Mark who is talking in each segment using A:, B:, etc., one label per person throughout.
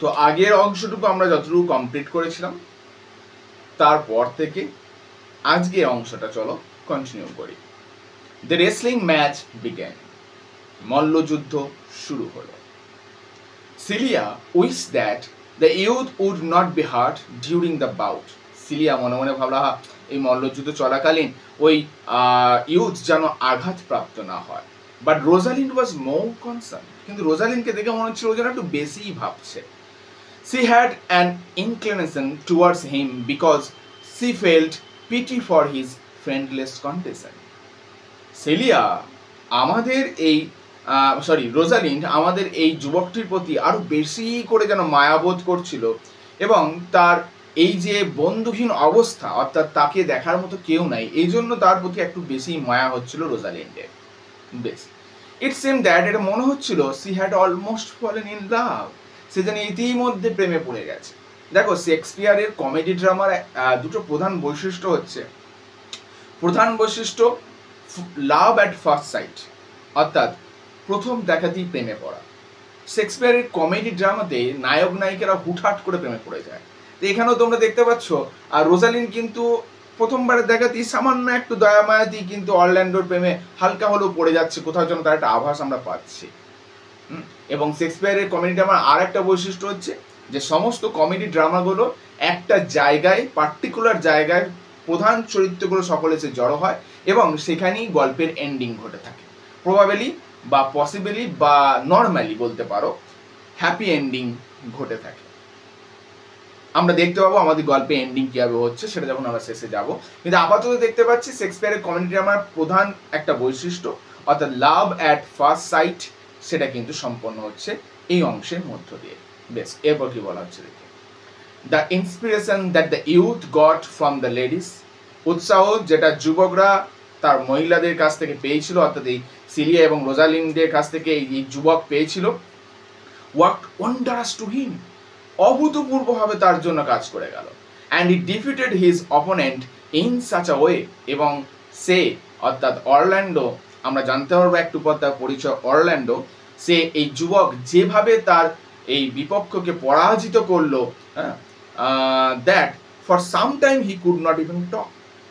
A: তো আগের অংশটুকু আমরা যতটুকু কমপ্লিট করেছিলাম, তারপর থেকে আজকের অংশটা চলো কন্টিনিউ করি। দ্য রেসলিং ম্যাচ বিগ্যান, মল্লযুদ্ধ শুরু হলো। Celia wish that the youth would not be hurt during the bout. Celia মনে মনে ভাবলা, এই মল্লযুদ্ধ চলাকালীন ওই ইউথ যেন আঘাতপ্রাপ্ত না হয়। But Rosalind was more concern, কিন্তু রোজালিনকে দেখে মনে হচ্ছিল ও যেন একটু বেশিই ভাবছে। She had an inclination towards him because she felt pity for his friendless condition. সেলিয়া আমাদের এই রোজালিন্ড আমাদের এই যুবকটির প্রতি আরো বেশি করে যেন মায়াবোধ করছিল, এবং তার এই যে বন্ধুহীন অবস্থা, অর্থাৎ তাকে দেখার মতো কেউ নাই, এই জন্য তার প্রতি একটু বেশি মায়া হচ্ছিল রোজালিন্ডের। বেশ, ইট সেম দ্যাট, এটা মনে হচ্ছিল she had almost fallen in love, সে যেন ইতিমধ্যে প্রেমে পড়ে গেছে। দেখো, শেক্সপিয়ারের কমেডি ড্রামার দুটো প্রধান বৈশিষ্ট্য হচ্ছে, প্রধান বৈশিষ্ট্য লাভ অ্যাট ফার্স্ট সাইট, অর্থাৎ প্রথম দেখাতেই প্রেমে পড়া। শেক্সপিয়ারের কমেডি ড্রামাতে নায়ক নায়িকারা হুটহাট করে প্রেমে পড়ে যায়। তো এখানেও তোমরা দেখতে পাচ্ছ, আর রোজালিন কিন্তু প্রথমবারের দেখাতেই সামান্য একটু দয়া মায়াতেই কিন্তু অরল্যান্ডোর প্রেমে হালকা হলেও পড়ে যাচ্ছে, কোথাও যেন তার একটা আভাস আমরা পাচ্ছি। এবং শেক্সপিয়ারের কমেডি ড্রামার আর একটা বৈশিষ্ট্য হচ্ছে যে সমস্ত কমেডি ড্রামাগুলো একটা জায়গায়, পার্টিকুলার জায়গায় প্রধান চরিত্রগুলো সকলে এসে জড়ো হয় এবং সেখানেই গল্পের এন্ডিং ঘটে থাকে। প্রবাবেলি বা পসিবলি বা নর্মালি বলতে পারো হ্যাপি এন্ডিং ঘটে থাকে। আমরা দেখতে পাবো আমাদের গল্পে এন্ডিং কীভাবে হচ্ছে সেটা যখন আমরা শেষে যাব, কিন্তু আপাতত দেখতে পাচ্ছি শেক্সপিয়ারের কমেডি ড্রামার প্রধান একটা বৈশিষ্ট্য, অর্থাৎ লাভ অ্যাট ফার্স্ট সাইট, সেটা কিন্তু সম্পন্ন হচ্ছে এই অংশের মধ্য দিয়ে। বেশ, এরপর কি বলা হচ্ছে দেখি, the inspiration that the youth goat from the ladies, উৎসাহ যেটা যুবকরা তার মহিলাদের কাছ থেকে পেয়েছিল, অর্থাৎ এই সিলিয়া এবং রোজালিন্ডের কাছ থেকে এই যুবক পেয়েছিল, ওয়ার্কড ওয়ান্ডারাস টু হিম, অভূতপূর্বভাবে তার জন্য কাজ করে গেল। And he defeated his opponent in such a way, এবং সে অর্থাৎ অরল্যান্ডো, আমরা জানতে পারবো একটু পর তার পরিচয় অরল্যান্ডো, সে এই যুবক যেভাবে তার এই বিপক্ষকে পরাজিত করলো, that for some time he could not even টক,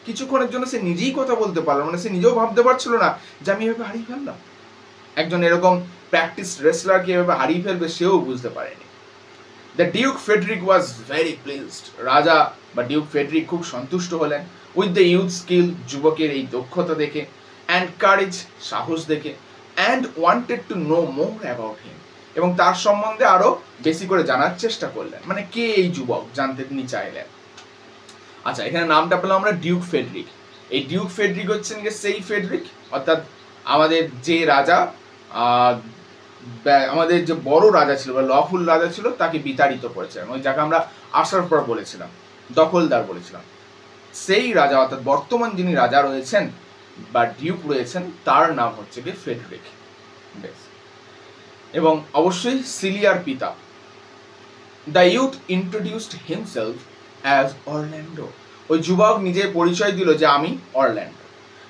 A: কিছুক্ষণের জন্য সে নিজেই কথা বলতে পারলো, মানে সে নিজেও ভাবতে পারছিল না যে আমি এভাবে হারিয়ে ফেললাম। একজন এরকম প্র্যাকটিস রেসলারকে এভাবে হারিয়ে ফেলবে সেও বুঝতে পারেনি। The Duke Frederick was very pleased, রাজা বা ডিউক ফ্রেডরিক খুব সন্তুষ্ট হলেন উইথ দ্য ইউথ স্কিল, যুবকের এই দক্ষতা দেখে, অ্যান্ড কারেজ, সাহস দেখে, and wanted to know more about him, এবং তার সম্বন্ধে আরো বেশি করে জানার চেষ্টা করলেন, মানে কে এই যুবক জানতে তিনি চাইলেন। আচ্ছা, এখানে নামটা পেলাম আমরা ডিউক ফ্রেডরিক। এই ডিউক ফ্রেডরিক হচ্ছেন সেই ফ্রেডরিক, অর্থাৎ আমাদের যে রাজা, আমাদের যে বড় রাজা ছিল বা লফুল রাজা ছিল, তাকে বিতাড়িত করেছিলেন, ওই যাকে আমরা আসার পর বলেছিলাম দখলদার বলেছিলাম, সেই রাজা, অর্থাৎ বর্তমান যিনি রাজা রয়েছেন বা ডিউক রয়েছেন, তার নাম হচ্ছে কি ফ্রেডরিক। বেশ, এবং অবশ্যই সিলিয়ার পিতা। The youth introduced himself as Orlando, ওই যুবক নিজে পরিচয় দিল যে আমি অরল্যান্ডো।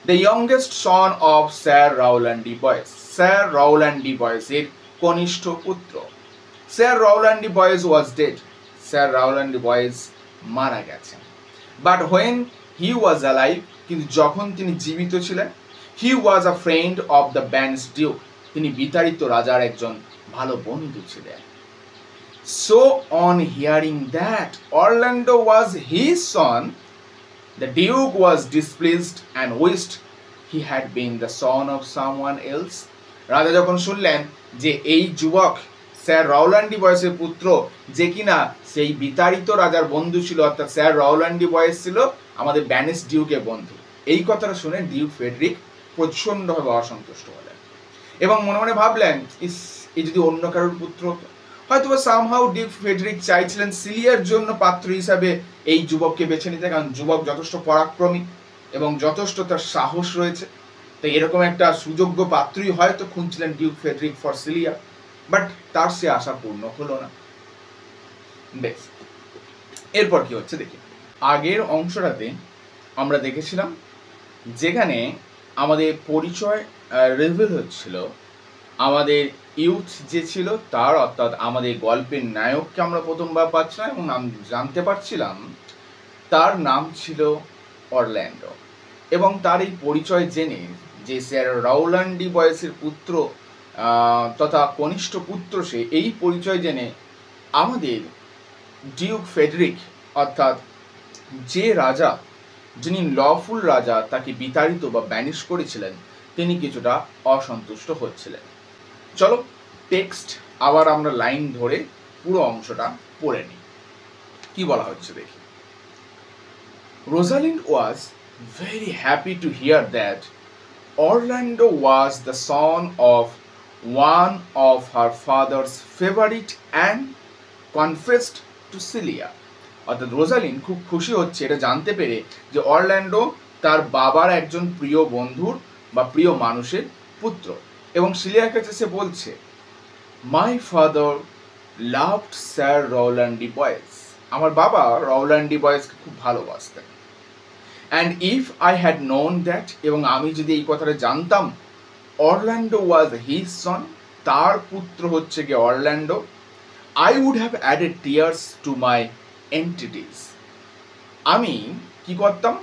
A: The youngest son of Sir Rowland de Boys, Sir Rowland de বয়েসের কনিষ্ঠ পুত্র। Sir Rowland de Boys was dead, Sir Rowland de Boys মারা গেছেন। But when he was alive, কিন্তু যখন তিনি জীবিত ছিলেন, he was a friend of the banished duke, তিনি বিতাড়িত রাজার একজন ভালো বন্ধু ছিলেন। So on hearing that Orlando was his son, the Duke was displaced and wished he had been the son of someone else. রাজা যখন শুনলেন যে এই যুবক স্যার রাউল্যান্ড ডি বয়েসের পুত্র, যে কিনা সেই বিতাড়িত রাজার বন্ধু ছিল, অর্থাৎ স্যার রাউল্যান্ড ডি বয়েস ছিল আমাদের ব্যানিস ডিউকের বন্ধু, এই কথাটা শুনে ডিউক ফ্রেডরিক প্রচণ্ডভাবে অসন্তুষ্ট হলেন এবং মনে মনে ভাবলেন, এই যদি অন্য কারোর পুত্র হতো। হয়তো সামহাউ ডিউক ফ্রেডরিক চাইছিলেন সিলিয়ার জন্য পাত্র হিসাবে এই যুবককে বেছে নিতে, কারণ যুবক যথেষ্ট পরাক্রমী এবং যথেষ্ট তার সাহস রয়েছে, তাই এরকম একটা সুযোগ্য পাত্রই হয়তো খুঁজছিলেন duke Frederick for Celia. But তার সে আশা পূর্ণ হলো না। বেশ, এরপর কি হচ্ছে দেখি। আগের অংশটাতে আমরা দেখেছিলাম যেখানে আমাদের পরিচয় রিভিল হচ্ছিল আমাদের ইউথ যে ছিল তার, অর্থাৎ আমাদের গল্পের নায়ককে আমরা প্রথমবার পাচ্ছিলাম এবং নাম জানতে পারছিলাম, তার নাম ছিল অরল্যান্ডো। এবং তার এই পরিচয় জেনে যে স্যার রাউল্যান্ড ডি বয়েসের পুত্র তথা কনিষ্ঠ পুত্র সে, এই পরিচয় জেনে আমাদের ডিউক ফেডরিক, অর্থাৎ যে রাজা, যিনি লফুল রাজা, তাকে বিতাড়িত বা ব্যানিশ করেছিলেন, তিনি কিছুটা অসন্তুষ্ট হচ্ছিলেন। চলো টেক্সট আবার আমরা লাইন ধরে পুরো অংশটা পড়ে নিই। কি বলা হচ্ছে দেখি। Rosalind was very happy to hear that Orlando was the son of one of her father's favorite and confessed to Celia. অর্থাৎ রোজালিন খুব খুশি হচ্ছে এটা জানতে পেরে যে অরল্যান্ডো তার বাবার একজন প্রিয় বন্ধুর বা প্রিয় মানুষের পুত্র। এবং সিলিয়ার কাছে সে বলছে, my father loved Sir Rowland de Boys, আমার বাবা রাউল্যান্ড ডি বয়েসকে খুব ভালোবাসতেন। And if I had known that, এবং আমি যদি এই কথাটা জানতাম, অরল্যান্ডো ওয়াজ হিজ সন, তার পুত্র হচ্ছে গিয়ে Orlando, I would have added tears to my entreaties, আমি কি করতাম,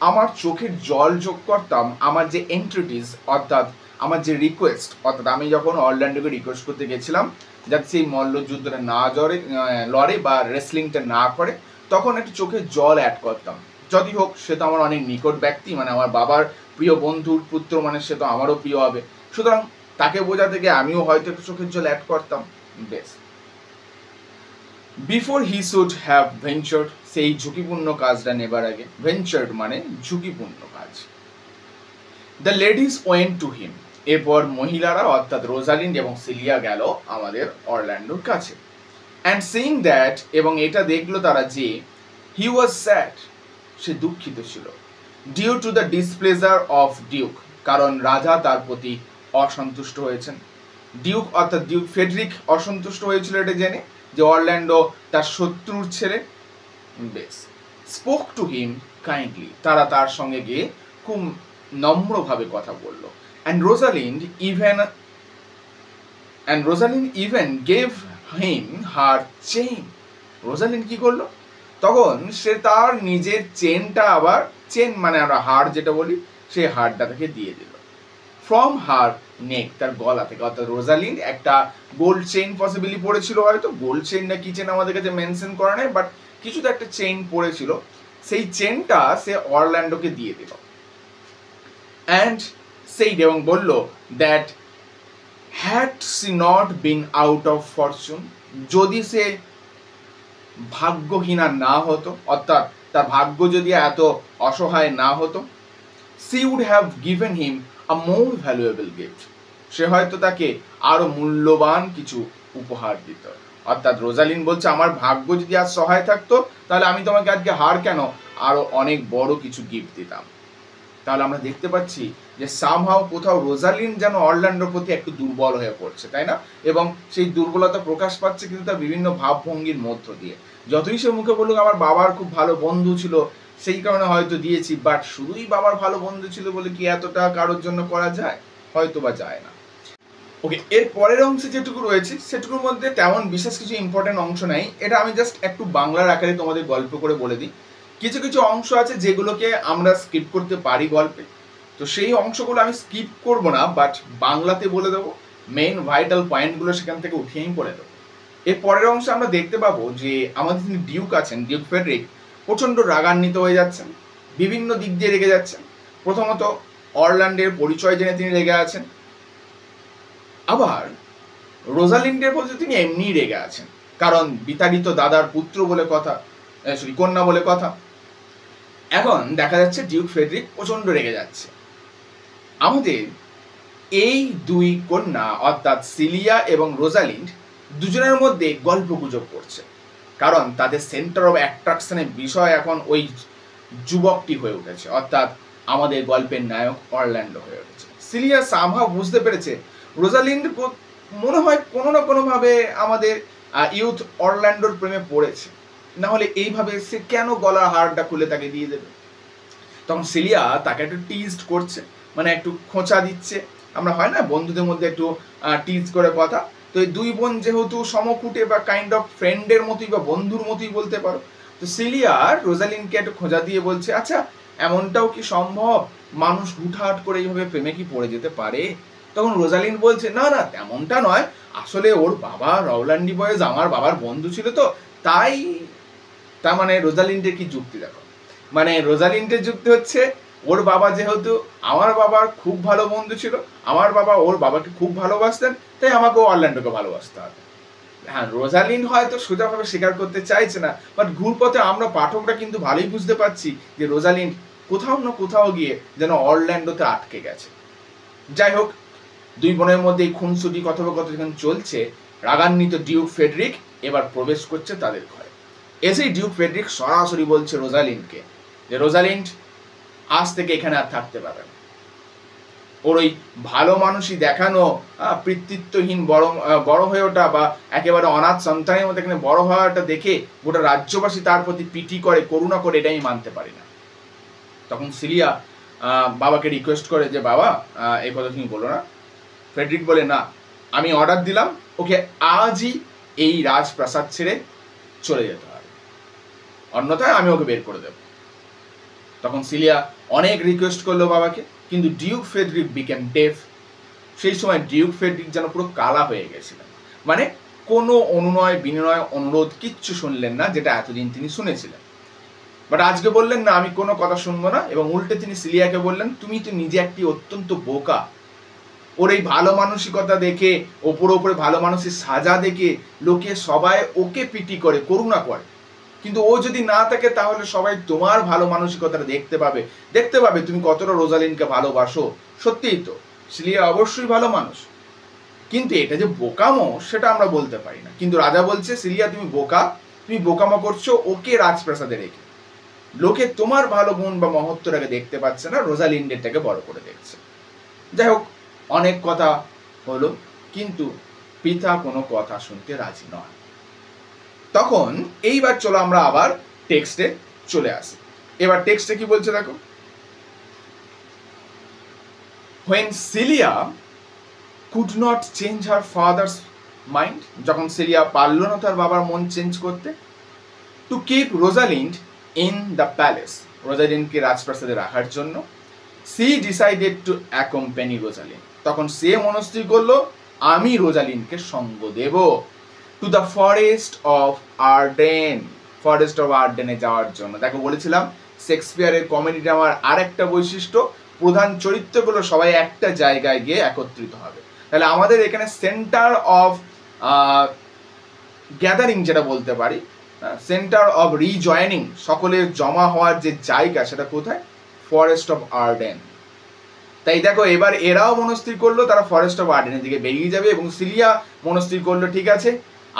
A: আমার চোখের জল যোগ করতাম আমার যে এন্টিটিস, অর্থাৎ আমার যে রিকোয়েস্ট, অর্থাৎ আমি যখন অরল্যান্ডোকে রিকোয়েস্ট করতে গেছিলাম যাতে সেই মল্লযুদ্ধটা না লড়ে বা রেসলিংটা না করে, তখন একটু চোখের জল অ্যাড করতাম। যদি হোক সে তো আমার অনেক নিকট ব্যক্তি, মানে আমার বাবার প্রিয় বন্ধুর পুত্র, মানে সে তো আমারও প্রিয় হবে, সুতরাং তাকে বোঝাতে গিয়ে আমিও হয়তো একটু চোখের জল অ্যাড করতাম। বেশ, বিফোর হি শুড হ্যাভ ভেঞ্চার্ড, সেই ঝুঁকিপূর্ণ কাজটা নেবার আগে, ভেঞ্চার্ড মানে ঝুঁকিপূর্ণ কাজ। The ladies went to him, এরপর মহিলারা অর্থাৎ রোজালিন্ড এবং সিলিয়া গেল আমাদের অরল্যান্ডোর কাছে। অ্যান্ড সিইং দ্যাট, এবং এটা দেখলো তারা যে হি ওয়াজ স্যাড, সে দুঃখিত ছিল, due to the displeasure of duke, কারণ রাজা তার প্রতি অসন্তুষ্ট হয়েছেন। ডিউক অর্থাৎ ডিউক ফেডরিক অসন্তুষ্ট হয়েছিল এটা জেনে যে অরল্যান্ডো তার শত্রুর ছেলে। বেশ, স্পোক টু হিম কাইন্ডলি, তারা তার সঙ্গে গিয়ে খুব নম্রভাবে কথা বলল। And Rosalyn even gave him her chain, Rosalyn কি করলো, তখন সে তার নিজের চেনটা, আবার চেন মানে আমরা হার যেটা বলি, সেই হারটা তাকে দিয়ে দিল। ফ্রম হার নেক, তার গলা থেকে, অর্থাৎ রোজালিন একটা গোল্ড চেইন পসিবলি পড়েছিল, হয়তো গোল্ড চেইন না কি চেইন আমাদের কাছে মেনশন করা নেই, বাট কিছু তো একটা চেইন পড়েছিল, সেই চেনটা সে অরল্যান্ডোকে দিয়ে দিল। অ্যান্ড সেইড, এবং বলল that had she not been out of fortune, যদি সে ভাগ্যহীনা না হতো, অর্থাৎ তার ভাগ্য যদি এত অসহায় না হতো, she would have given him a more valuable gift, সে হয়তো তাকে আরো মূল্যবান কিছু উপহার দিত। অর্থাৎ রোজালিন বলছে আমার ভাগ্য যদি আজ সহায় থাকতো তাহলে আমি তোমাকে আজকে হার কেন, আরো অনেক বড় কিছু গিফট দিতাম। তাহলে আমরা দেখতে পাচ্ছি যে সামহাও কোথাও রোজালিন যেন অরল্যান্ডোর প্রতি একটু দুর্বল হয়ে পড়ছে, তাই না? এবং সেই দুর্বলতা প্রকাশ পাচ্ছে কিন্তু তার বিভিন্ন ভাবভঙ্গির মধ্য দিয়ে। যতই সে মুখে বলুক আমার বাবার খুব ভালো বন্ধু ছিল, সেই কারণে হয়তো দিয়েছি, বাট শুধুই বাবার ভালো বন্ধু ছিল বলে কি এতটা কারোর জন্য করা যায়? হয়তো বা যায় না। ওকে, এর পরের অংশে যেটুকু রয়েছে সেটুকুর মধ্যে তেমন বিশেষ কিছু ইম্পর্টেন্ট অংশ নেই, এটা আমি জাস্ট একটু বাংলার আকারে তোমাদের গল্প করে বলে দিই। কিছু কিছু অংশ আছে যেগুলোকে আমরা স্কিপ করতে পারি গল্পে, তো সেই অংশগুলো আমি স্কিপ করব না, বাট বাংলাতে বলে দেবো, মেইন ভাইটাল পয়েন্টগুলো সেখান থেকে উঠিয়েই পড়ে দেবো। এর পরের অংশে আমরা দেখতে পাবো যে আমাদের যিনি ডিউক আছেন, ডিউক ফেডরিক, প্রচণ্ড রাগান্বিত হয়ে যাচ্ছেন, বিভিন্ন দিক দিয়ে রেগে যাচ্ছেন। প্রথমত অরল্যান্ডের পরিচয় জেনে তিনি রেগে আছেন, আবার রোজালিন্ডের প্রতি তিনি এমনি রেগে আছেন, কারণ বিতাড়িত দাদার পুত্র বলে কথা, কন্যা বলে কথা। এখন দেখা যাচ্ছে ডিউক ফেডরিক প্রচন্ড রেগে যাচ্ছে। আমাদের এই দুই কন্যা অর্থাৎ সিলিয়া এবং রোজালিন্ড দুজনের মধ্যে গল্প গুজব করছে, কারণ তাদের সেন্টার অফ অ্যাট্রাকশনের বিষয় এখন ওই যুবকটি হয়ে উঠেছে, অর্থাৎ আমাদের গল্পের নায়ক অরল্যান্ডো হয়ে উঠেছে। সিলিয়া সামহাও বুঝতে পেরেছে রোজালিন্ড মনে হয় কোনো না কোনোভাবে আমাদের ইউথ অরল্যান্ডোর প্রেমে পড়েছে, না হলে এইভাবে সে কেন গলার হারটা খুলে তাকে দিয়ে দেবে। তখন সিলিয়া তাকে একটু টিজড করছে, মানে একটু খোঁচা দিচ্ছে, আমরা হয় না বন্ধুদের মধ্যে একটু টিজ করে কথা, তো এই দুই বোন যেহেতু সমকুটে বা কাইন্ড অফ ফ্রেন্ডের মতোই বা বন্ধুর মতোই বলতে পারো, তো সিলিয়া রোজালিনকে একটু খোঁজা দিয়ে বলছে, আচ্ছা এমনটাও কি সম্ভব, মানুষ হুটহাট করে এইভাবে প্রেমে কি পড়ে যেতে পারে? তখন রোজালিন বলছে, না না তেমনটা নয়, আসলে ওর বাবা রওলান্ডি বয়েজ আমার বাবার বন্ধু ছিল, তো তাই। তার মানে রোজালিন্ডের কি যুক্তি দেখো, মানে রোজালিন্ডের যুক্তি হচ্ছে ওর বাবা যেহেতু আমার বাবার খুব ভালো বন্ধু ছিল, আমার বাবা ওর বাবাকে খুব ভালোবাসতেন, তাই আমাকেও অরল্যান্ডোকে ভালোবাসতে হবে। হ্যাঁ, রোজালিন্ড হয়তো সোজাভাবে স্বীকার করতে চাইছে না, বাট ঘুরপথে আমরা পাঠকরা কিন্তু ভালোই বুঝতে পারছি যে রোজালিন্ড কোথাও না কোথাও গিয়ে যেন অরল্যান্ডোতে আটকে গেছে। যাই হোক, দুই বোনের মধ্যে এই খুনসুটি কথোপকথন চলছে। রাগান্বিত ডিউক ফেডরিক এবার প্রবেশ করছে তাদের ঘরে। এসেই ডিউক ফেডরিক সরাসরি বলছে রোজালিন্ডকে যে রোজালিন্ড আজ থেকে এখানে আর থাকতে পারবে না। ওর ওই ভালো মানুষই দেখানো পিতৃত্বহীন বড় হয়ে ওঠা বা একেবারে অনাথ সন্তানের মধ্যে এখানে বড় হওয়াটা দেখে গোটা রাজ্যবাসী তার প্রতি পিটি করে, করুণা করে, এটা আমি মানতে পারি না। তখন সিলিয়া বাবাকে রিকোয়েস্ট করে যে বাবা এই কথা তুমি বলো না। ফ্রেডরিক বলে, না, আমি অর্ডার দিলাম ওকে আজই এই রাজপ্রাসাদ ছেড়ে চলে যেতে হবে, অন্যথায় আমি ওকে বের করে দেব। তখন সিলিয়া অনেক রিকোয়েস্ট করলো বাবাকে, কিন্তু ডিউক ফেডরিক বিকেম ডেফ। সেই সময় ডিউক ফেডরিক যেন পুরো কালা হয়ে গেছিলেন, মানে কোনো অনুনয় বিনয় অনুরোধ কিচ্ছু শুনলেন না, যেটা এতদিন তিনি শুনেছিলেন। বাট আজকে বললেন না, আমি কোনো কথা শুনবো না, এবং উল্টে তিনি সিলিয়াকে বললেন, তুমি তো নিজে একটি অত্যন্ত বোকা। ওর এই ভালো মানসিকতা দেখে, ওপরে ভালো মানুষের সাজা দেখে লোকে সবাই ওকে পিটি করে, করুণা করে, কিন্তু ও যদি না থাকে তাহলে সবাই তোমার ভালো মানসিকতাটা দেখতে পাবে তুমি কতটা রোজালিনকে ভালোবাসো। সত্যিই তো সিলিয়া অবশ্যই ভালো মানুষ, কিন্তু এটা যে বোকামো সেটা আমরা বলতে পারি না। কিন্তু রাজা বলছে, সিলিয়া তুমি বোকা, তুমি বোকামো করছো ওকে রাজপ্রাসাদে রেখে। লোকে তোমার ভালো গুণ বা মহত্বটাকে দেখতে পাচ্ছে না, রোজালিন্ডেরটাকে বড় করে দেখছে। যাই হোক, অনেক কথা হলো, কিন্তু পিতা কোনো কথা শুনতে রাজি নয়। তখন এইবার চলো আমরা আবার টেক্সটে চলে আসি। এবার টেক্সটে কি বলছে দেখো, when Celia could not change her father's mind, যখন সিলিয়া পারল না তার বাবার মন চেঞ্জ করতে, to keep Rosalind in the palace, রোজালিন্ডকে রাজপ্রাসাদে রাখার জন্য, she decided to accompany Rosalind, তখন সে মনস্থির করলো আমি রোজালিন্ডকে সঙ্গ দেব to the forest of Arden, forest of আর্ডেনে যাওয়ার জন্য। দেখো বলেছিলাম শেক্সপিয়ারের কমেডিটা আমার আরেকটা বৈশিষ্ট্য, প্রধান চরিত্রগুলো সবাই একটা জায়গায় গিয়ে একত্রিত হবে। তাহলে আমাদের এখানে সেন্টার অফ গ্যাদারিং যেটা বলতে পারি, সেন্টার অফ রিজয়েনিং, সকলের জমা হওয়ার যে জায়গা, সেটা কোথায়? Forest of Arden. তাই দেখো এবার এরাও মনস্থির করলো তারা ফরেস্ট অফ আর্ডেনের দিকে বেরিয়ে যাবে, এবং সিলিয়া মনস্থির করলো ঠিক আছে,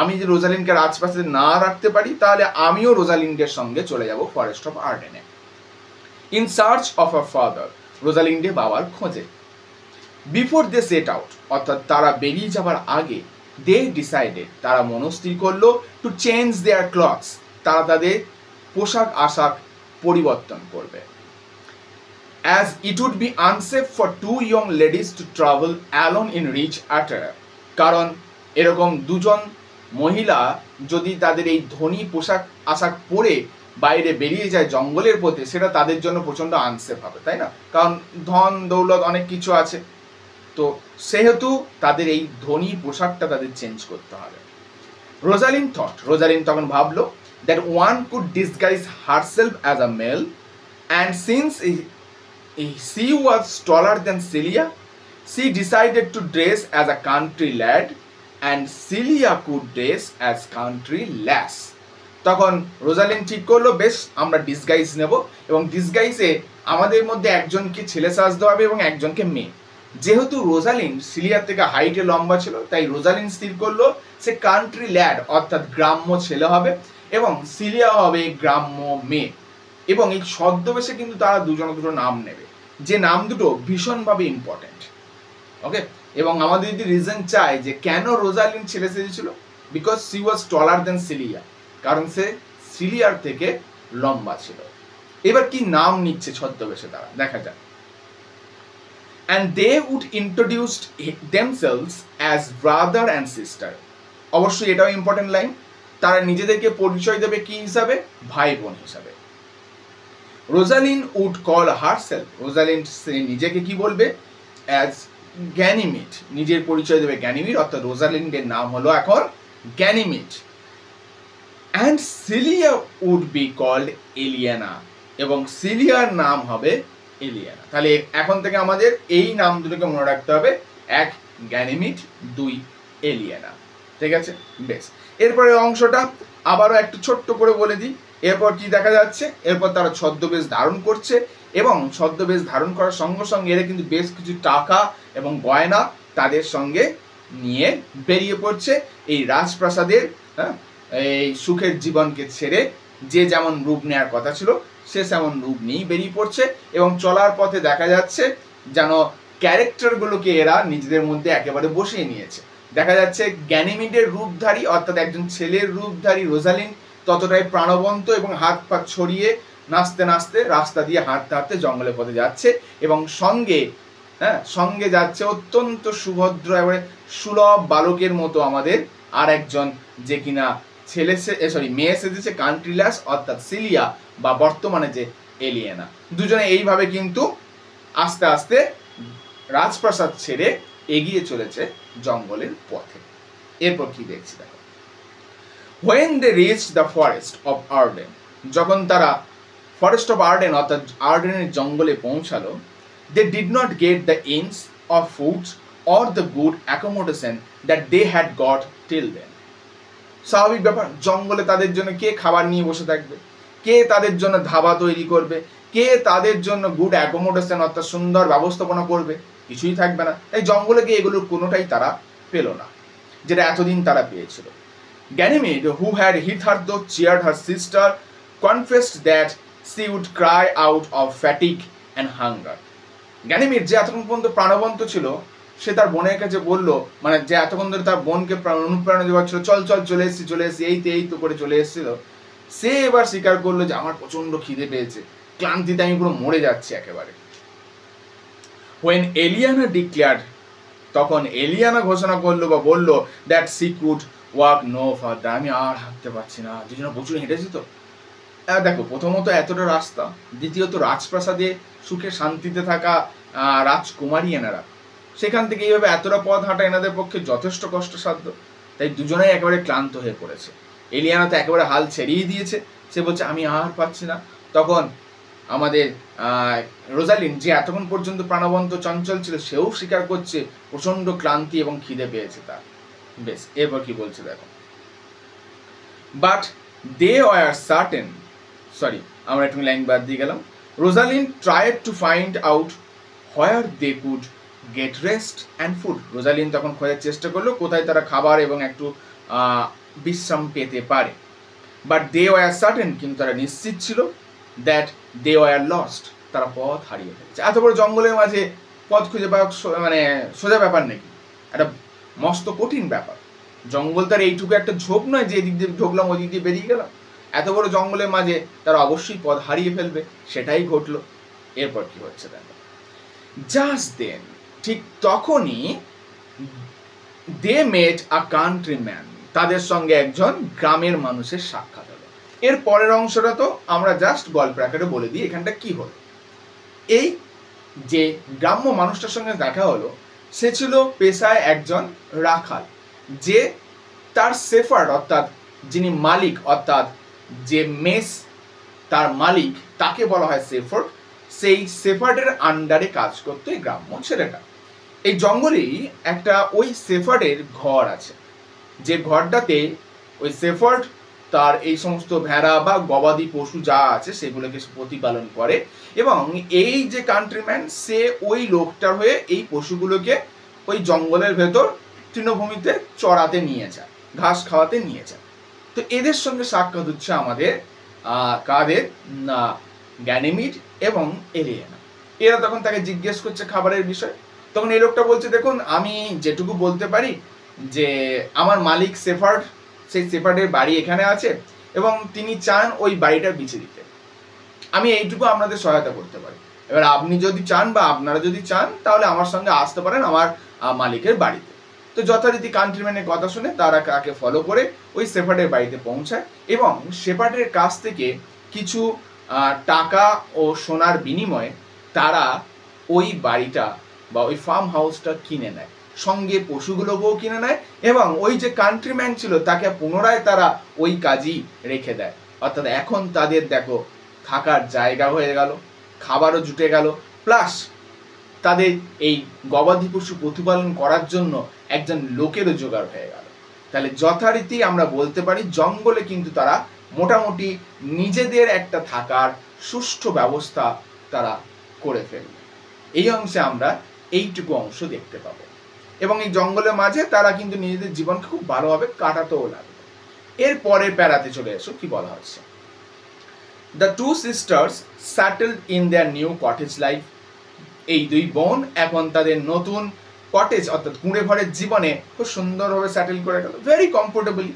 A: আমি যে রোজালিনকে রাজপ্রাসাদে না রাখতে পারি, তাহলে আমিও রোজালিন্ডের সঙ্গে চলে যাব ফরেস্ট অফ আর্ডেনে। In search of a father, রোজালিন্ডে বাবার খোঁজে। বিফোর দে সেট আউট, অর্থাৎ তারা বেরিয়ে যাবার আগে, দে ডিসাইডেড, তারা মনস্থির করলো টু চেঞ্জ দেয়ার ক্লথস, তারা তাদের পোশাক আশাক পরিবর্তন করবে। as it would be unsafe for two young ladies to travel alone in rich attire, কারণ এরকম দুজন মহিলা যদি তাদের এই ধনী পোশাক আশাক পরে বাইরে বেরিয়ে যায় জঙ্গলের পথে, সেটা তাদের জন্য প্রচন্ড আনসেফ হবে, তাই না? কারণ ধন দৌলত অনেক কিছু আছে, তো সেহেতু তাদের এই ধনী পোশাকটা তাদের চেঞ্জ করতে হবে। রোজালিন তখন ভাবলো that one could disguise herself as a male, and since she was taller than Celia, she decided to dress as a country lad, and Celia could dress as country lass. তখন Rosalyn ঠিক করলো, বেশ আমরা disguise নেব, এবং ডিসগাইজে আমাদের মধ্যে একজনকে ছেলে সাজতে হবে এবং একজনকে মেয়ে। যেহেতু রোজালিন সিলিয়ার থেকে হাইটে লম্বা ছিল, তাই রোজালিন স্থির করলো সে কান্ট্রি ল্যাড অর্থাৎ গ্রাম্য ছেলে হবে, এবং সিলিয়া হবে গ্রাম্য মেয়ে। এবং এই ছদ্মবেশে কিন্তু তারা দুটো নাম নেবে, যে নাম দুটো ভীষণভাবে ইম্পর্টেন্ট। ওকে, এবং আমাদের যদি রিজন চাই যে কেন রোজালিন ছেলে সেজেছিল, because she was taller than Celia, কারণ সে সিলিয়ার থেকে লম্বা ছিল। এবার কি নাম নিচ্ছে ছদ্মবেশে তারা, দেখা যাক। and they would introduce themselves as brother and sister. অবশ্যই এটাও ইম্পর্টেন্ট লাইন, তারা নিজেদেরকে পরিচয় দেবে কি হিসাবে? ভাই বোন হিসাবে। Rosalind would call herself, Rosalind সে নিজেকে কি বলবে? অ্যাজ গ্যানিমিড, নিজের পরিচয় দেবে গ্যানিমিড, অর্থাৎ রোজালিনের নাম হলো এখন Ganymede. And Celia would be called Aliena, এবং সিলিয়ার নাম হবে এলিয়ানা। তাহলে এখন থেকে আমাদের এই নাম দুটোকে মনে রাখতে হবে, এক গ্যানিমিড, দুই এলিয়ানা। ঠিক আছে, বেশ। এরপরে অংশটা আবারও একটু ছোট্ট করে বলে দিই। এরপর কি দেখা যাচ্ছে? এরপর তারা ছদ্মবেশ ধারণ করছে, এবং ছদ্মবেশ ধারণ করার সঙ্গে সঙ্গে এরা কিন্তু বেশ কিছু টাকা এবং গয়না তাদের সঙ্গে নিয়ে বেরিয়ে পড়ছে এই রাজপ্রাসাদের, হ্যাঁ, এই সুখের জীবনকে ছেড়ে। যে যেমন রূপ নেওয়ার কথা ছিল সে তেমন রূপ নিয়েই বেরিয়ে পড়ছে, এবং চলার পথে দেখা যাচ্ছে যেন ক্যারেক্টারগুলোকে এরা নিজেদের মধ্যে একেবারে বসিয়ে নিয়েছে। দেখা যাচ্ছে গ্যানিমিডের রূপধারী, অর্থাৎ একজন ছেলের রূপধারী রোজালিন ততটাই প্রাণবন্ত এবং হাত পা ছড়িয়ে নাচতে নাচতে রাস্তা দিয়ে হাঁটতে হাঁটতে জঙ্গলের পথে যাচ্ছে, এবং সঙ্গে যাচ্ছে অত্যন্ত সুভদ্র এবারে সুলভ বালকের মতো আমাদের আর একজন, যে কিনা মেয়ে সেজেছে কান্ট্রিলাস, অর্থাৎ সিলিয়া, বা বর্তমানে যে এলিয়েনা। দুজনে এইভাবে কিন্তু আস্তে আস্তে রাজপ্রাসাদ ছেড়ে এগিয়ে চলেছে জঙ্গলের পথে। এরপর কি দেখছি দেখো। When they reached the forest of Arden, যখন তারা ফরেস্ট অফ আর্ডেন অর্থাৎ আর্ডেনের জঙ্গলে পৌঁছালো, they did not get the inns of food or the good accommodation that they had got till then. স্বাভাবিক ব্যাপার, জঙ্গলে তাদের জন্য কে খাবার নিয়ে বসে থাকবে? কে তাদের জন্য ধাবা তৈরি করবে? কে তাদের জন্য গুড অ্যাকোমোডেশন অর্থাৎ সুন্দর ব্যবস্থাপনা করবে? কিছুই থাকবে না। তাই জঙ্গলে গিয়ে এগুলোর কোনোটাই তারা পেল না, যেটা এতদিন তারা পেয়েছিল। Ganymede, who had hitherto cheered her sister, confessed that she would cry out of fatigue and hunger. Ganymede, যে এতক্ষণ পর্যন্ত প্রাণবন্ত ছিল, সে তার বোনের কাছে বলল, মানে যে এতক্ষণ ধরে তার বোনকে অনুপ্রেরণা দেওয়াচ্ছিল, চল চল চলে এসেছি, এই তো করে চলে এসেছিল, সে এবার স্বীকার করলো যে আমার প্রচন্ড খিদে পেয়েছে, ক্লান্তিতে আমি পুরো মরে যাচ্ছি একেবারে। When Eliana declared, তখন এলিয়ানা ঘোষণা করলো বা বলল, that she could walk no further, আমি আর হাঁটতে পারছি না। দুজনে প্রচুর হেঁটেছি তো। দেখো, প্রথমত এতটা রাস্তা, দ্বিতীয়ত রাজপ্রাসাদে সুখে শান্তিতে থাকা রাজকুমারী এনারা, সেখান থেকে এইভাবে এতটা পথ হাঁটা এনাদের পক্ষে যথেষ্ট কষ্টসাধ্য। তাই দুজনেই একেবারে ক্লান্ত হয়ে পড়েছে। এলিয়ানা তো একেবারে হাল ছেড়েই দিয়েছে, সে বলছে আমি আর পাচ্ছি না। তখন আমাদের রোজালিন, যে এতক্ষণ পর্যন্ত প্রাণবন্ত চঞ্চল ছিল, সেও স্বীকার করছে প্রচন্ড ক্লান্তি এবং খিদে পেয়েছে তার। বেশ, এরপর কি বলছে দেখো। বাট দে ওয়ার সার্টেন, আমরা একটু লাইন বাদ দিয়ে গেলাম। Rosalind tried to find out where they could get rest and food, Rosalind তখন খোঁজার চেষ্টা করলো কোথায় তারা খাবার এবং একটু বিশ্রাম পেতে পারে। বাট দে ওয়ার সার্টেন, কিন্তু তারা নিশ্চিত ছিল, দ্যাট দে ওয়ার লস্ট, তারা পথ হারিয়ে ফেলেছে। এত বড় জঙ্গলের মাঝে পথ খুঁজে পাওয়া মানে সোজা ব্যাপার নাকি, একটা মস্ত কঠিন ব্যাপার। জঙ্গল তার এইটুকু একটা ঝোঁক নয় যে এদিক দিয়ে ঢুকলাম ওদিক দিয়ে বেরিয়ে গেলাম। এত বড় জঙ্গলের মাঝে তারা অবশ্যই পথ হারিয়ে ফেলবে, সেটাই ঘটলো। এরপর কি হচ্ছে দেখো। জাস্ট দেন, ঠিক তখনই, দে মেট আ কান্ট্রিম্যান, তাদের সঙ্গে একজন গ্রামের মানুষের সাক্ষাৎ হলো। এর পরের অংশটা তো আমরা জাস্ট গল্পের আকারে বলে দিই এখানটা কি হলো। এই যে গ্রাম্য মানুষটার সঙ্গে দেখা হলো, সে ছিল পেশায় একজন রাখাল, যে তার শেফার্ড অর্থাৎ যিনি মালিক, অর্থাৎ যে মেস তার মালিক, তাকে বলা হয় শেফার্ড। সেই শেফার্ডের আন্ডারে কাজ করতো এই গ্রাম্য ছেলেটা। এই জঙ্গলেই একটা ওই শেফার্ডের ঘর আছে, যে ঘরটাতে ওই শেফার্ড তার এই সমস্ত ভেড়া বা গবাদি পশু যা আছে সেগুলোকে প্রতিপালন করে, এবং এই যে কান্ট্রিম্যান, সে ওই লোকটার হয়ে এই পশুগুলোকে ওই জঙ্গলের ভেতর তৃণভূমিতে চড়াতে নিয়ে যায়, ঘাস খাওয়াতে নিয়ে যায়। তো এদের সঙ্গে সাক্ষাৎ হচ্ছে আমাদের কাদের না, গ্যানিমিড এবং এলিয়ানা। এরা তখন তাকে জিজ্ঞেস করছে খাবারের বিষয়। তখন এই লোকটা বলছে, দেখুন আমি যেটুকু বলতে পারি যে আমার মালিক শেফার্ড, সেই শেফার্ডের বাড়ি এখানে আছে এবং তিনি চান ওই বাড়িটা বেচে দিতে, আমি এইটুকু আপনাদের সহায়তা করতে পারি। এবার আপনি যদি চান বা আপনারা যদি চান তাহলে আমার সঙ্গে আসতে পারেন আমার মালিকের বাড়িতে। তো যথারীতি কান্ট্রিম্যানের কথা শুনে তারা তাকে ফলো করে ওই শেফার্ডের বাড়িতে পৌঁছায় এবং শেফার্ডের কাছ থেকে কিছু টাকা ও সোনার বিনিময়ে তারা ওই বাড়িটা বা ওই ফার্ম হাউসটা কিনে নেয়, সঙ্গে পশুগুলোকেও কিনে নেয় এবং ওই যে কান্ট্রিম্যান ছিল তাকে পুনরায় তারা ওই কাজই রেখে দেয়। অর্থাৎ এখন তাদের দেখো থাকার জায়গা হয়ে গেল, খাবারও জুটে গেল, প্লাস তাদের এই গবাদি পশু প্রতিপালন করার জন্য একজন লোকেরও জোগাড় হয়ে গেল। তাহলে যথারীতি আমরা বলতে পারি জঙ্গলে কিন্তু তারা মোটামুটি নিজেদের একটা থাকার সুষ্ঠু ব্যবস্থা তারা করে ফেলবে। এই অংশে আমরা এইটুকু অংশ দেখতে পাবো এবং এই জঙ্গলের মাঝে তারা কিন্তু নিজেদের জীবনকে খুব ভালোভাবে কাটাতেও লাগবে। এর পরের প্যারাতে চলে এসো, কি বলা হচ্ছে, the two sisters settled in their new cottage life. এই দুই বোন এখন তাদের নতুন কটেজ অর্থাৎ কুঁড়ে ঘরের জীবনে খুব সুন্দরভাবে সেটেল করে গেল, very comfortably,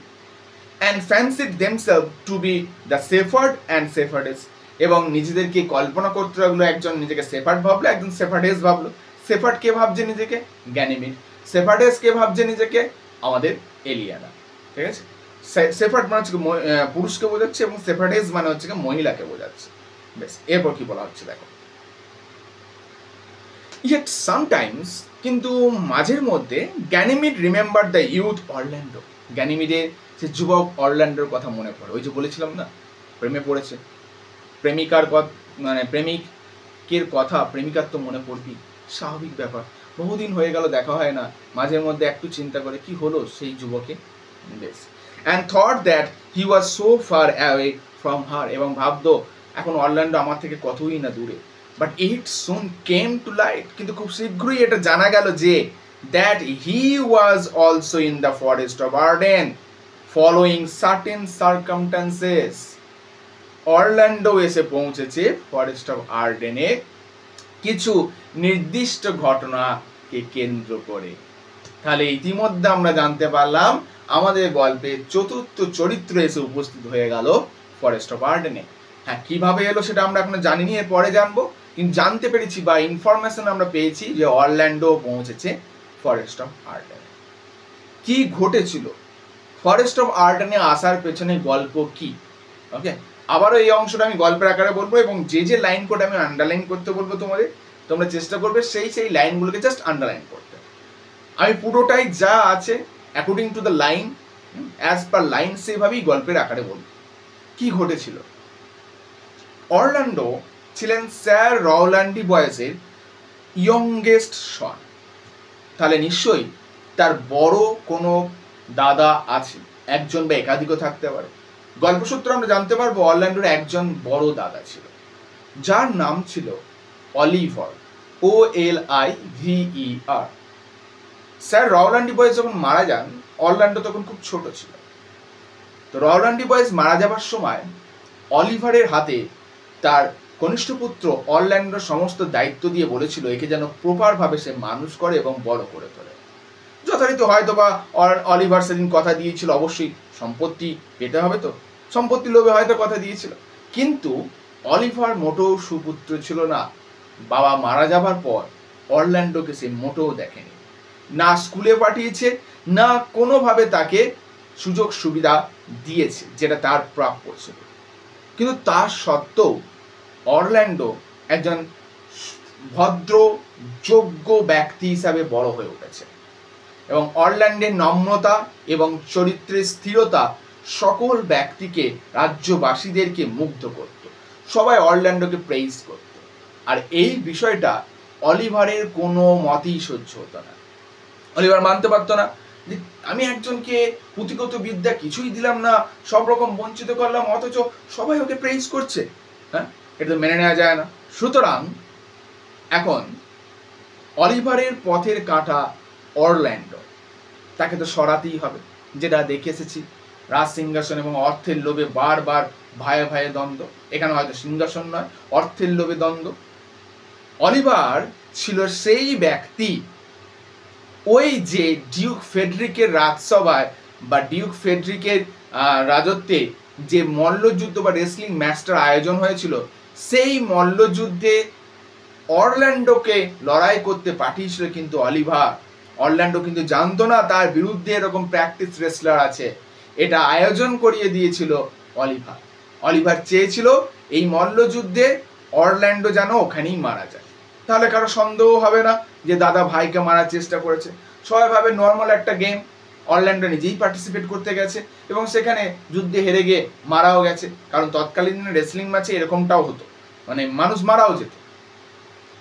A: and fancied themselves to be the shepherd and shepherdess. এবং নিজেদেরকে কল্পনা করতে লাগলো, একজন নিজেকে শেফার্ড ভাবলো, একজন শেফার্ডেস ভাবলো। শেফার্ড কে ভাবছে নিজেকে? গ্যানিমিড। শেফার্ডেস কে ভাবছে নিজেকে? আমাদের এলিয়ানা। ঠিক আছে, শেফার্ড মানে হচ্ছে পুরুষকে বোঝাচ্ছে এবং শেফার্ডেস মানে হচ্ছে মহিলাকে বোঝাচ্ছে। বেশ, এরপর কি বলা হচ্ছে দেখো, yet sometimes কিন্তু মাঝের মধ্যে Ganymede remember the youth Orlando. গ্যানিমিডের সে যুবক অরল্যান্ডোর কথা মনে পড়ে। ওই যে বলেছিলাম না, প্রেমে পড়েছে, প্রেমিকার কথা মানে প্রেমিকের কথা প্রেমিকার তো মনে পড়বি, স্বাভাবিক ব্যাপার। বহুদিন হয়ে গেল দেখা হয় না, মাঝের মধ্যে একটু চিন্তা করে কি হলো সেই যুবকে। বেশ, and thought that he was so far away from her. এবং ভাবতো এখন অরল্যান্ডো আমার থেকে কতই না দূরে। But it soon came to light, কিন্তু খুব শীঘ্রই এটা জানা গেল যে that he was also in the forest of Arden following certain circumstances. Orlando এসে পৌঁছেছে ফরেস্ট অফ আর্ডেনে কিছু নির্দিষ্ট ঘটনাকে কেন্দ্র করে। তাহলে ইতিমধ্যে আমরা জানতে পারলাম আমাদের গল্পের চতুর্থ চরিত্র এসে উপস্থিত হয়ে গেল ফরেস্ট অফ আর্ডেনে। হ্যাঁ, কিভাবে এলো সেটা আমরা এখনো জানিনি, এর পরে জানবো। কিন্তু জানতে পেরেছি বা ইনফরমেশন আমরা পেয়েছি যে অরল্যান্ডো পৌঁছেছে ফরেস্ট অফ আর্ডেনে। কি ঘটেছিল ফরেস্ট অফ আর্ডেনে আসার পেছনে গল্প কি? ওকে, আবারও এই অংশটা আমি গল্পের আকারে বলবো এবং যে যে লাইন কোড আমি আন্ডারলাইন করতে বলবো তোমাদের, তোমরা চেষ্টা করবে সেই লাইনগুলোকে জাস্ট আন্ডারলাইন করতে। আমি পুরোটাই যা আছে according to the line, as per line, সেভাবেই গল্পের আকারে বলবো। কি ঘটেছিল? অরল্যান্ডো ছিলেন স্যার রওল্যান্ডি বয়েসের ইয়ংগেস্ট সন। তাহলে নিশ্চয়ই তার বড় কোনো দাদা আছে, একজন বা একাধিকও থাকতে পারে। গল্পসূত্র আমরা জানতে পারবো অরল্যান্ডোর একজন বড় দাদা ছিল যার নাম ছিল অলিভার, OLIVER। স্যার রওল্যান্ডি বয়েস যখন মারা যান, অরল্যান্ডো তখন খুব ছোট ছিল। তো রওল্যান্ডি বয়েস মারা যাবার সময় অলিভারের হাতে তার কনিষ্ঠ পুত্র অরল্যান্ডোর সমস্ত দায়িত্ব দিয়ে বলেছিল একে যেন প্রপারভাবে সে মানুষ করে এবং বড় করে তোলে। যথারীতি হয়তো বা অলিভার সেদিন কথা দিয়েছিল, অবশ্যই সম্পত্তি পেতে হবে, তো সম্পত্তি লোভে হয়তো কথা দিয়েছিল। কিন্তু অলিভার মোটেও সুপুত্র ছিল না। বাবা মারা যাবার পর অরল্যান্ডোকে সে মোটেও দেখেনি, না স্কুলে পাঠিয়েছে, না কোনোভাবে তাকে সুযোগ সুবিধা দিয়েছে যেটা তার প্রাপ্য ছিল। কিন্তু তার সত্ত্বেও অরল্যান্ডো একজন ভদ্র যোগ্য ব্যক্তি হিসাবে বড় হয়ে উঠেছে এবং অরল্যান্ডের নম্রতা এবং চরিত্রের স্থিরতা সকল ব্যক্তিকে, রাজ্যবাসীদেরকে মুগ্ধ করত। সবাই অরল্যান্ডোকে প্রেইজ করত। আর এই বিষয়টা অলিভারের কোনো মতেই সহ্য হতো না। অলিভার মানতে পারতো না যে আমি একজনকে পুঁথিগত বিদ্যা কিছুই দিলাম না, সব রকম বঞ্চিত করলাম, অথচ সবাই ওকে প্রেইজ করছে। হ্যাঁ, এটা তো মেনে নেওয়া যায় না। সুতরাং এখন অলিভারের পথের কাঁটা অরল্যান্ডো, তাকে তো সরাতেই হবে। যেটা দেখে এসেছি, রাজ সিংহাসন এবং অর্থের লোভে বারবার ভাইয়ে ভাইয়ে দ্বন্দ্ব। এখানে হয়তো সিংহাসন নয়, অর্থের লোভে দ্বন্দ্ব। অলিভার ছিল সেই ব্যক্তি, ওই যে ডিউক ফেডরিকের রাজসভায় বা ডিউক ফেডরিকের রাজত্বে যে মল্লযুদ্ধ বা রেসলিং ম্যাচটার আয়োজন হয়েছিল, সেই মল্লযুদ্ধে অরল্যান্ডোকে লড়াই করতে পাঠিয়েছিল কিন্তু অলিভার। অরল্যান্ডো কিন্তু জানতো না তার বিরুদ্ধে এরকম প্র্যাকটিস রেসলার আছে। এটা আয়োজন করিয়ে দিয়েছিল অলিভার। অলিভার চেয়েছিল এই মল্লযুদ্ধে অরল্যান্ডো যেন ওখানেই মারা যায়, তাহলে কারো সন্দেহ হবে না যে দাদা ভাইকে মারার চেষ্টা করেছে। সবাই ভাবে নর্মাল একটা গেম, অরল্যান্ডো নিজেই পার্টিসিপেট করতে গেছে এবং সেখানে যুদ্ধে হেরে গিয়ে মারাও গেছে। কারণ তৎকালীন রেসলিং ম্যাচে এরকমটাও হতো, মানে মানুষ মারাও যেত।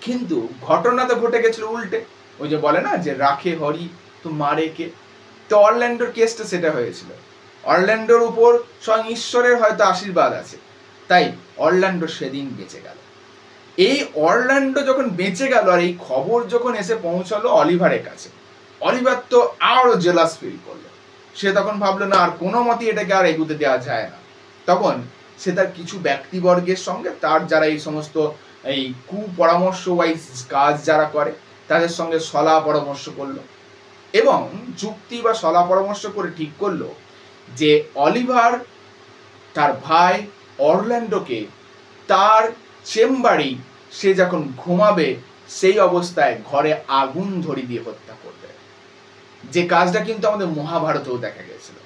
A: কিন্তু ঘটনা তো ঘটে গেছিল উল্টে। ওই যে বলে না যে রাখে হরি তো মারে কে, তো অরল্যান্ডোর কেসটা সেটা হয়েছিল। অরল্যান্ডোর উপর স্বয়ং ঈশ্বরের হয়তো আশীর্বাদ আছে, তাই অরল্যান্ডো সেদিন বেঁচে গেল। এই অরল্যান্ডো যখন বেঁচে গেল আর এই খবর যখন এসে পৌঁছালো অলিভারের কাছে, অলিভার তো আরো জেলাস ফিল করলো। সে তখন ভাবলো না আর কোনো মতেই এটাকে আর এগুতে দেওয়া যায় না। তখন সে তার কিছু ব্যক্তিবর্গের সঙ্গে, তার যারা এই সমস্ত এই কুপরামর্শ ওয়াইজ কাজ যারা করে তাদের সঙ্গে সলাহ পরামর্শ করলো এবং যুক্তি বা সলাহ পরামর্শ করে ঠিক করলো যে অলিভার তার ভাই অরল্যান্ডোকে তার চেম্বারেই সে যখন ঘুমাবে সেই অবস্থায় ঘরে আগুন ধরিয়ে দিয়ে হত্যা করবে। যে কাজটা কিন্তু আমাদের মহাভারতেও দেখা গেছিল।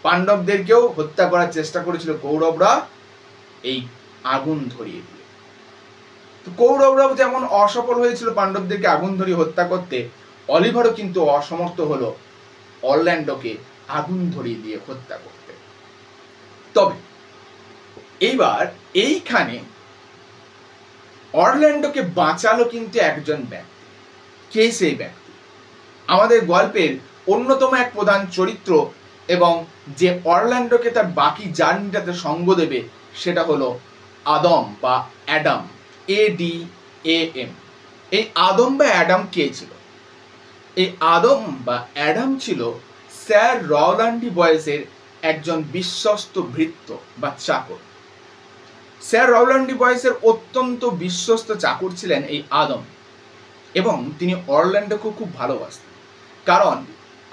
A: পাণ্ডবদেরকেও হত্যা করার চেষ্টা করেছিল কৌরবরা এই আগুন ধরিয়ে দিয়ে। তো কৌরবরা যেমন অসফল হয়েছিল পাণ্ডবদেরকে আগুন ধরিয়ে হত্যা করতে, অলিভারও কিন্তু অসমর্থ হলো অরল্যান্ডোকে আগুন ধরিয়ে দিয়ে হত্যা করতে। তবে এইবার এইখানে অরল্যান্ডোকে বাঁচালো কিন্তু একজন ব্যক্তি। কে সেই ব্যক্তি? আমাদের গল্পের অন্যতম এক প্রধান চরিত্র এবং যে অরল্যান্ডোকে তার বাকি জার্নিটাতে সঙ্গ দেবে সেটা হলো আদম বা অ্যাডাম, ADAM। এই আদম বা অ্যাডাম কে ছিল? এই আদম বা অ্যাডাম ছিল স্যার রওল্যান্ড বয়েসের একজন বিশ্বস্ত ভৃত্য বা চাকর। স্যার রওল্যান্ড বয়েসের অত্যন্ত বিশ্বস্ত চাকর ছিলেন এই আদম এবং তিনি অরল্যান্ডোকে খুব ভালোবাসতেন। কারণ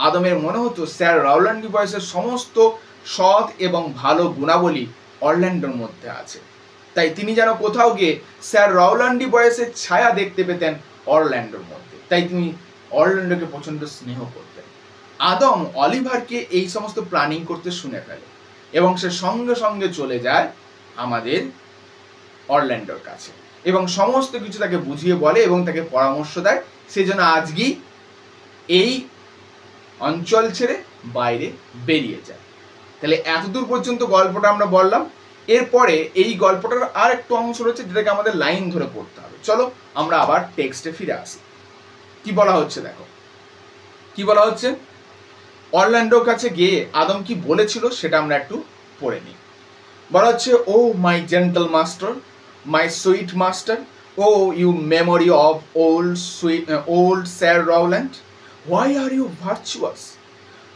A: আদমের মনে হতো স্যার রওল্যান্ড বয়েসের সমস্ত সৎ এবং ভালো গুণাবলী অরল্যান্ডোর মধ্যে আছে, তাই তিনি যেন কোথাও গিয়ে স্যার রওল্যান্ড বয়েসের ছায়া দেখতে পেতেন অরল্যান্ডোর মধ্যে, তাই তিনি অরল্যান্ডোকে প্রচণ্ড স্নেহ করতেন। আদম অলিভারকে এই সমস্ত প্ল্যানিং করতে শুনে ফেলে এবং সে সঙ্গে সঙ্গে চলে যায় আমাদের অরল্যান্ডোর কাছে এবং সমস্ত কিছু তাকে বুঝিয়ে বলে এবং তাকে পরামর্শ দেয় সেজন্য আজকেই এই অঞ্চল ছেড়ে বাইরে বেরিয়ে যায়। তাহলে এতদূর পর্যন্ত গল্পটা আমরা বললাম। এরপরে এই গল্পটার আর একটু অংশ রয়েছে যেটাকে আমাদের লাইন ধরে পড়তে হবে। চলো আমরা আবার টেক্সটে ফিরে আসি। কি বলা হচ্ছে দেখো, কি বলা হচ্ছে? অরল্যান্ডোর কাছে গিয়ে আদম কি বলেছিল সেটা আমরা একটু পড়ে নিই। বলা হচ্ছে, O my gentle master, my sweet master, oh you memory of old Sir Rowland, why are you virtuous?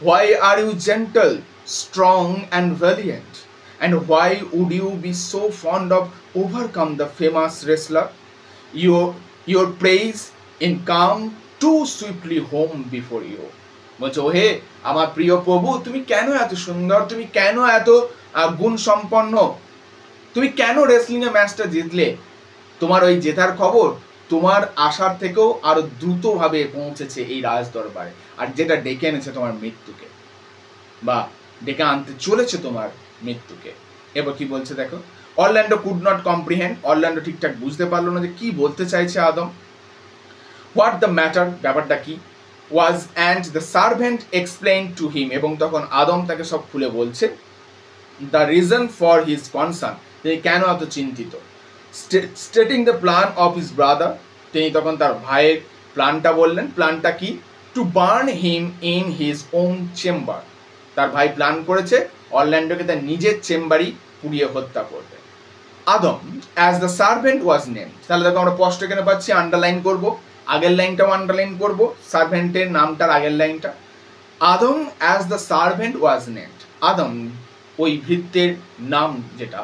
A: Why are you gentle, strong and valiant? And why would you be so fond of overcome the famous wrestler? Your praise in come too swiftly home before you. বলছো, হে আমার প্রিয় প্রভু, তুমি কেন এত সুন্দর, তুমি কেন এত গুণ সম্পন্ন, তুমি কেন রেসলিং এ ম্যাচটা জিতলে? তোমার ওই জেতার খবর তোমার আশার থেকেও আরো দ্রুতভাবে পৌঁছেছে এই রাজ দরবারে, আর যেটা ডেকে এনেছে তোমার মৃত্যুকে বা ডেকে আনতে চলেছে তোমার মৃত্যুকে। এবার কি বলছে দেখো, Orlando could not comprehend, Orlando ঠিকঠাক বুঝতে পারলো না যে কি বলতে চাইছে আদম। হোয়াট দ্য ম্যাটার, ব্যাপারটা কি? ওয়াজ and the servant explain to him, এবং তখন আদম তাকে সব খুলে বলছে the reason for his concern, তিনি কেন এত চিন্তিত। Stating the plan of his brother, তিনি তখন তার ভাইয়ের প্ল্যানটা বললেন। প্ল্যানটা কি? To burn him in his own chamber, তার ভাই প্ল্যান করেছে অরল্যান্ডোকে তার নিজের চেম্বারই পুড়িয়ে হত্যা করবে। Adam as the servant was name, তাহলে দেখো আমরা স্পষ্ট এখানে পাচ্ছি, আন্ডারলাইন করব, আগের লাইনটাও আন্ডারলাইন করব, সার্ভেন্টের নামটার আগের লাইনটা। Adam as the servant was named, Adam ওই ভৃত্যের নাম যেটা।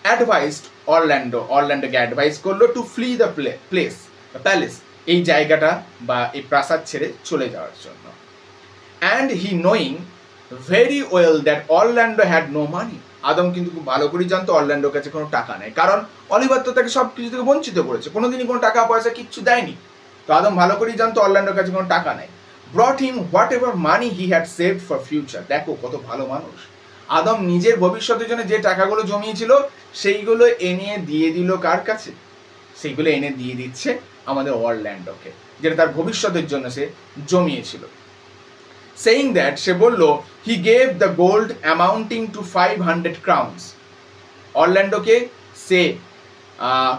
A: অ্যাডভাইসড অরল্যান্ডো, অরল্যান্ডোকে অ্যাডভাইস করলো to flee the place, palace, এই জায়গাটা বা এই প্রাসাদ ছেড়ে চলে যাওয়ার জন্য। And he knowing very well that Orlando had no money, Adam কিন্তু খুব ভালো করেই জানতো অরল্যান্ডোর কাছে কোনো টাকা নেই, কারণ অলিভার তো তাকে সব কিছু থেকে বঞ্চিত করেছে, কোনোদিনই কোনো টাকা পয়সা কিচ্ছু দেয়নি। তো আদম ভালো করেই জানতো অরল্যান্ডোর কাছে কোনো টাকা নেই। ব্রট him what ever money he had saved for future. দেখো কত ভালো মানুষ। আদম নিজের ভবিষ্যতের জন্য যে টাকাগুলো জমিয়েছিল সেইগুলো এনে দিয়ে দিল কার কাছে? সেইগুলো এনে দিয়ে দিচ্ছে আমাদের অরল্যান্ডোকে, যেটা তার ভবিষ্যতের জন্য সে জমিয়েছিল। সেইং দ্যাট, সে বলল, he gave the gold amounting two 500 crowns। অরল্যান্ডোকে সে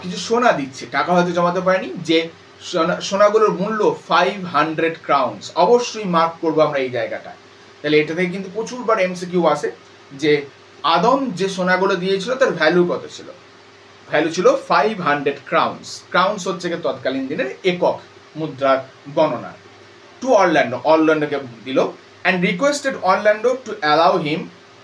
A: কিছু সোনা দিচ্ছে, টাকা হয়তো জমাতে পারেনি, যে সোনাগুলোর মূল্য 500 crowns। অবশ্যই মার্ক করবো আমরা এই জায়গাটায়। তাহলে এটা থেকে কিন্তু প্রচুরবার এমসিকিউ আসে যে আদম যে সোনাগুলো দিয়েছিল তার ভ্যালু কত ছিল? ভ্যালু ছিল 500 crowns। ক্রাউন্স হচ্ছে তৎকালীন দিনের একক মুদ্রার গণনা। টু অরল্যান্ডো, অরল্যান্ডোকে দিল, and requested Orlando to allow him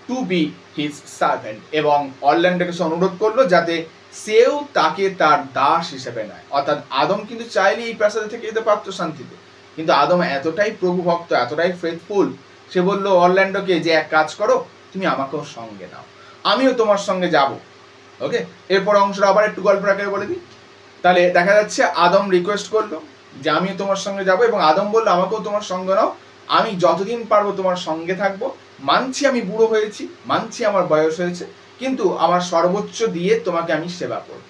A: to be his servant. এবং অরল্যান্ডোকে সে অনুরোধ করলো যাতে সেও তাকে তার দাস হিসেবে নেয়। অর্থাৎ আদম কিন্তু চাইলে এই প্রাসাদে থেকে যেতে পারতো শান্তিতে, কিন্তু আদম এতটাই প্রভু ভক্ত, এতটাই ফেথফুল, সে বললো অরল্যান্ডোকে যে এক কাজ করো, তুমি আমাকেও সঙ্গে নাও, আমিও তোমার সঙ্গে যাব। ওকে, এরপর অংশটা আবার একটু গল্পের আকারে বলে দিই। তাহলে দেখা যাচ্ছে আদম রিকোয়েস্ট করলো যে আমিও তোমার সঙ্গে যাব, এবং আদম বললো আমাকেও তোমার সঙ্গে নাও, আমি যতদিন পারবো তোমার সঙ্গে থাকবো। মানছি আমি বুড়ো হয়েছি, মানছি আমার বয়স হয়েছে, কিন্তু আমার সর্বোচ্চ দিয়ে তোমাকে আমি সেবা করব।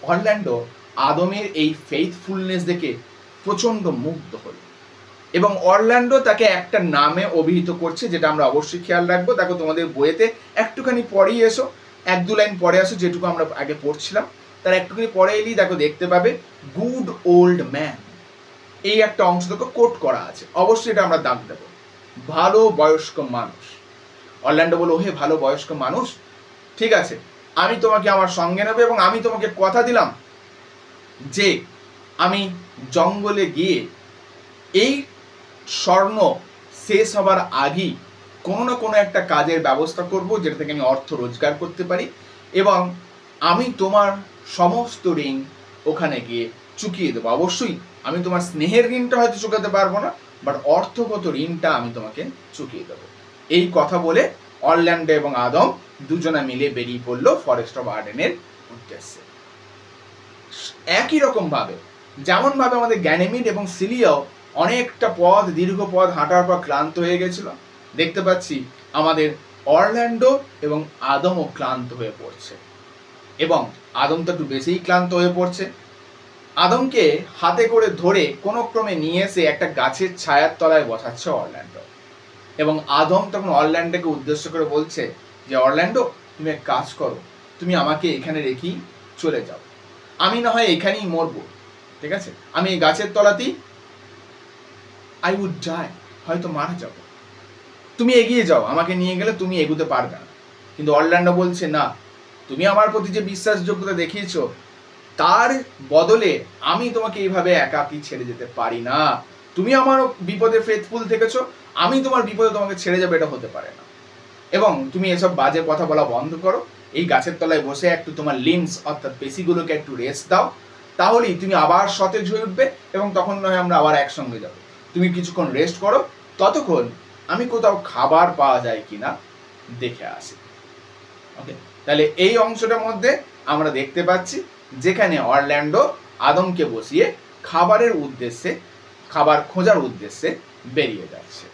A: অরল্যান্ডো আদমের এই ফেইথফুলনেস দেখে প্রচন্ড মুগ্ধ হল, এবং অরল্যান্ডো তাকে একটা নামে অভিহিত করছে, যেটা আমরা অবশ্যই খেয়াল রাখবো। দেখো তোমাদের বইয়েতে একটুখানি পরেই এসো, 1-2 লাইন পরে আসো, যেটুকু আমরা আগে পড়ছিলাম তার একটুখানি পরে এলেই দেখো দেখতে পাবে গুড ওল্ড ম্যান, এই একটা অংশ দেখো কোট করা আছে, অবশ্যই এটা আমরা দাগ দেবো, ভালো বয়স্ক মানুষ। অরল্যান্ডো বলো, হে ভালো বয়স্ক মানুষ, ঠিক আছে, আমি তোমাকে আমার সঙ্গে নেব, এবং আমি তোমাকে কথা দিলাম যে আমি জঙ্গলে গিয়ে এই স্বর্ণ শেষ হবার আগেই কোনো না কোনো একটা কাজের ব্যবস্থা করব, যেটা থেকে আমি অর্থ রোজগার করতে পারি, এবং আমি তোমার সমস্ত ঋণ ওখানে গিয়ে চুকিয়ে দেবো। অবশ্যই আমি তোমার স্নেহের ঋণটা হয়তো চুকাতে পারবো না, বাট অর্থগত ঋণটা আমি তোমাকে চুকিয়ে দেবো। এই কথা বলে অরল্যান্ডো এবং আদম দুজনা মিলে বেরিয়ে পড়লো ফরেস্ট অফ আর্ডেনের উদ্দেশ্যে। একই রকম ভাবে যেমন ভাবে আমাদের গ্যানিমিড এবং সিলিয়াও অনেকটা পথ, দীর্ঘ পথ হাঁটার পর ক্লান্ত হয়ে গেছিল, দেখতে পাচ্ছি আমাদের অরল্যান্ডো এবং আদমও ক্লান্ত হয়ে পড়ছে, এবং আদম তো একটু বেশিই ক্লান্ত হয়ে পড়ছে। আদমকে হাতে করে ধরে কোনো ক্রমে নিয়ে এসে একটা গাছের ছায়ার তলায় বসাচ্ছে অরল্যান্ডো, এবং আদম তখন অরল্যান্ডোকে উদ্দেশ্য করে বলছে যে অরল্যান্ডো, তুমি এক কাজ করো, তুমি আমাকে এখানে রেখেই চলে যাও, আমি না হয় এখানেই মরবো, ঠিক আছে, আমি এই গাছের তলাতেই আই উড ডাই, হয়তো মারা যাব, তুমি এগিয়ে যাও, আমাকে নিয়ে গেলে তুমি এগোতে পারবে না। কিন্তু অরল্যান্ডো বলছে, না, তুমি আমার প্রতি যে বিশ্বাসযোগ্যতা দেখিয়েছো তার বদলে আমি তোমাকে এইভাবে একাকী ছেড়ে যেতে পারি না, তুমি আমার বিপদে ফেথফুল থেকেছো, আমি তোমার বিপদে তোমাকে ছেড়ে যাবে, এটা হতে পারে না, এবং তুমি এসব বাজে কথা বলা বন্ধ করো, এই গাছের তলায় বসে একটু তোমার লিম্স অর্থাৎ পেশিগুলোকে একটু রেস্ট দাও, তাহলেই তুমি আবার সতেজ হয়ে উঠবে, এবং তখন নয় আমরা আবার একসঙ্গে যাবো। তুমি কিছুক্ষণ রেস্ট করো, ততক্ষণ আমি কোথাও খাবার পাওয়া যায় কিনা দেখে আসি। ওকে, তাহলে এই অংশটার মধ্যে আমরা দেখতে পাচ্ছি যেখানে অরল্যান্ডো আদমকে বসিয়ে খাবারের উদ্দেশ্যে, খাবার খোঁজার উদ্দেশ্যে বেরিয়ে যাচ্ছে।